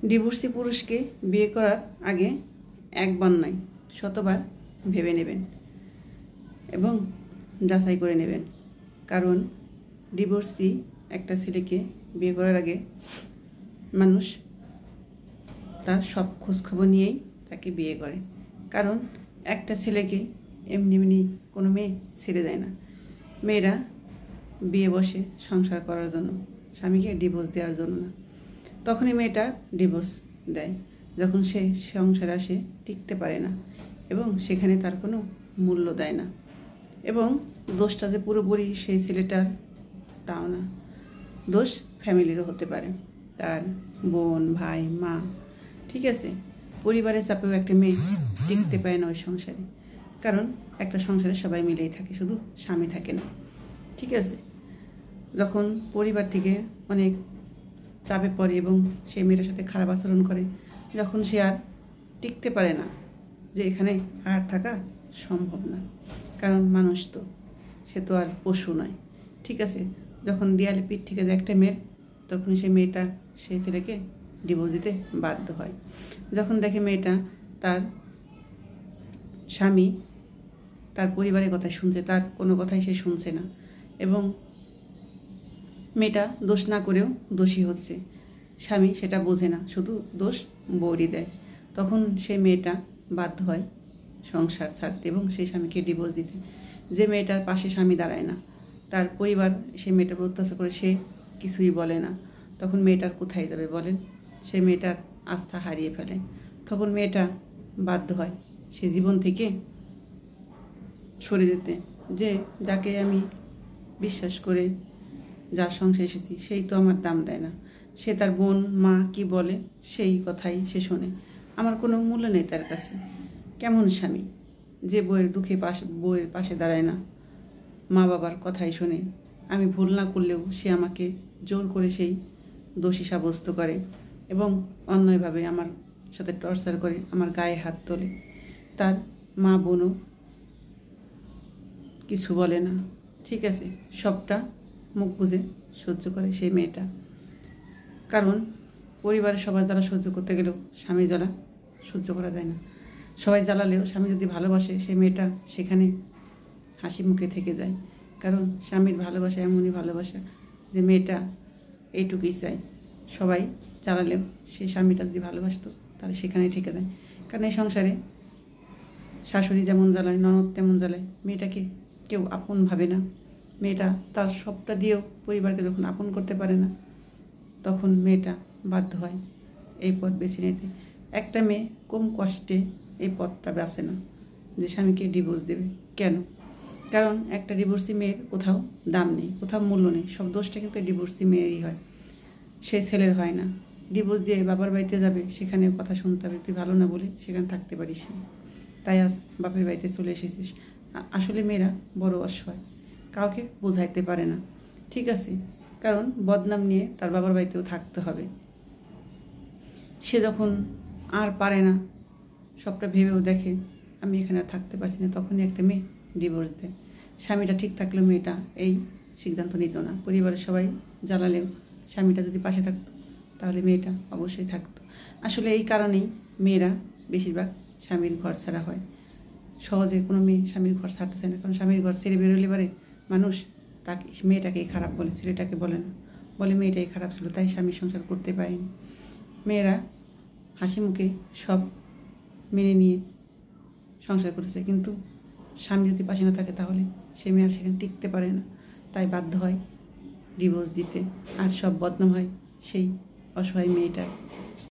Divorcee পুরুষকে বিয়ে করার আগে একবার নয় শতবার ভেবে নেবেন এবং যাচাই করে নেবেন। কারণ ডিভোর্সি একটা ছেলেকে বিয়ে করার আগে মানুষ তার সব খোঁজখবর নিয়েই তাকে বিয়ে করে। কারণ একটা ছেলেকে এমনি এমনি কোনো মেয়ে ছেড়ে দেয় না। মেয়েরা বিয়ে বসে সংসার করার জন্য, স্বামীকে ডিভোর্স দেওয়ার জন্য না। তখনই মেয়েটা ডিভোর্স দেয় যখন সে সংসারে আসে টিকতে পারে না এবং সেখানে তার কোনো মূল্য দেয় না। এবং দোষটা যে পুরোপুরি সেই ছেলেটার তাও না, দোষ ফ্যামিলিরও হতে পারে, তার বোন, ভাই, মা, ঠিক আছে। পরিবারের চাপেও একটা মেয়ে টিকতে পারে না ওই সংসারে। কারণ একটা সংসারে সবাই মিলেই থাকে, শুধু স্বামী থাকে না, ঠিক আছে। যখন পরিবার থেকে অনেক চাপে পড়ে এবং সেই মেয়েটার সাথে খারাপ আচরণ করে, যখন সে আর টিকতে পারে না যে এখানে আর থাকা সম্ভব না, কারণ মানুষ তো, সে তো আর পশু নয়, ঠিক আছে। যখন দেয়ালে পিঠ থেকে যায় একটা মেয়ের, তখন সেই মেয়েটা সেই ছেলেকে ডিভোর্স দিতে বাধ্য হয়। যখন দেখে মেয়েটা তার স্বামী তার পরিবারের কথা শুনছে, তার কোনো কথাই সে শুনছে না এবং মেয়েটা দোষ না করেও দোষী হচ্ছে, স্বামী সেটা বোঝে না, শুধু দোষ বউরই দেয়, তখন সেই মেয়েটা বাধ্য হয় সংসার ছাড়তে এবং সেই স্বামীকে ডিভোর্স দিতে। যে মেয়েটার পাশে স্বামী দাঁড়ায় না, তার পরিবার সেই মেয়েটার অত্যাচার করে, সে কিছুই বলে না, তখন মেয়েটার কোথায় যাবে বলেন? সে মেয়েটার আস্থা হারিয়ে ফেলে। তখন মেয়েটা বাধ্য হয় সে জীবন থেকে সরে যেতে, যে যাকে আমি বিশ্বাস করে যার সংসারে এসেছি সেই তো আমার দাম দেয় না, সে তার বোন, মা কি বলে সেই কথাই সে শোনে, আমার কোনো মূল্য নেই তার কাছে। কেমন স্বামী যে বউয়ের দুঃখে বউয়ের পাশে দাঁড়ায় না, মা বাবার কথাই শোনে, আমি ভুল না করলেও সে আমাকে জোর করে সেই দোষী সাব্যস্ত করে এবং অন্যায়ভাবে আমার সাথে টর্চার করে, আমার গায়ে হাত তোলে, তার মা বোনও কিছু বলে না, ঠিক আছে, সবটা মুখ বুঝে সহ্য করে সেই মেয়েটা। কারণ পরিবারের সবাই জ্বালা সহ্য করতে গেলেও স্বামীর জ্বালা সহ্য করা যায় না। সবাই জ্বালালেও স্বামী যদি ভালোবাসে, সেই মেয়েটা সেখানে হাসি মুখে থেকে যায়। কারণ স্বামীর ভালোবাসা এমনই ভালোবাসা যে মেয়েটা এইটুকুই চায়, সবাই জ্বালালেও সেই স্বামীটা যদি ভালোবাসতো তাহলে সেখানেই থেকে যায়। কারণ এই সংসারে শাশুড়ি যেমন জ্বালায়, ননদ তেমন জ্বালায়, মেয়েটাকে কেউ আপন ভাবে না। মেয়েটা তার সবটা দিয়েও পরিবারকে যখন আপন করতে পারে না, তখন মেয়েটা বাধ্য হয় এই পথ বেছে নিতে। একটা মেয়ে কম কষ্টে এই পথটা বাঁচে না যে স্বামীকে ডিভোর্স দেবে। কেন? কারণ একটা ডিভোর্সি মেয়ের কোথাও দাম নেই, কোথাও মূল্য নেই, সব দোষটা কিন্তু ডিভোর্সি মেয়েরই হয়, সে ছেলের হয় না। ডিভোর্স দিয়ে বাবার বাড়িতে যাবে, সেখানে কথা শুনতে হবে, তুই ভালো না বলে সেখানে থাকতে পারিস না, তাই আজ বাপের বাড়িতে চলে এসেছিস। আসলে মেয়েরা বড় অসহায়, কাউকে বোঝাইতে পারে না, ঠিক আছে। কারণ বদনাম নিয়ে তার বাবার বাড়িতেও থাকতে হবে। সে যখন আর পারে না, সবটা ভেবেও দেখে আমি এখানে আর থাকতে পারছি না, তখনই একটা মেয়ে ডিভোর্স দেয়। স্বামীটা ঠিক থাকলেও মেয়েটা এই সিদ্ধান্ত নিত না। পরিবারের সবাই জ্বালালেও স্বামীটা যদি পাশে থাকতো তাহলে মেয়েটা অবশ্যই থাকতো। আসলে এই কারণেই মেয়েরা বেশিরভাগ স্বামীর ঘর ছাড়া হয়। সহজে কোনো মেয়ে স্বামীর ঘর ছাড়তে চায় না, কারণ স্বামীর ঘর ছেড়ে বেরোলে পারে মানুষ তাকে, মেয়েটাকেই খারাপ বলে, ছেলেটাকে বলে না, বলে মেয়েটাই খারাপ ছিল, তাই স্বামী সংসার করতে পারেনি। মেয়েরা হাসি মুখে সব মেনে নিয়ে সংসার করেছে, কিন্তু স্বামী যদি পাশে না থাকে তাহলে সে মেয়ে আর সেখানে টিকতে পারে না, তাই বাধ্য হয় ডিভোর্স দিতে, আর সব বদনাম হয় সেই অসহায় মেয়েটার।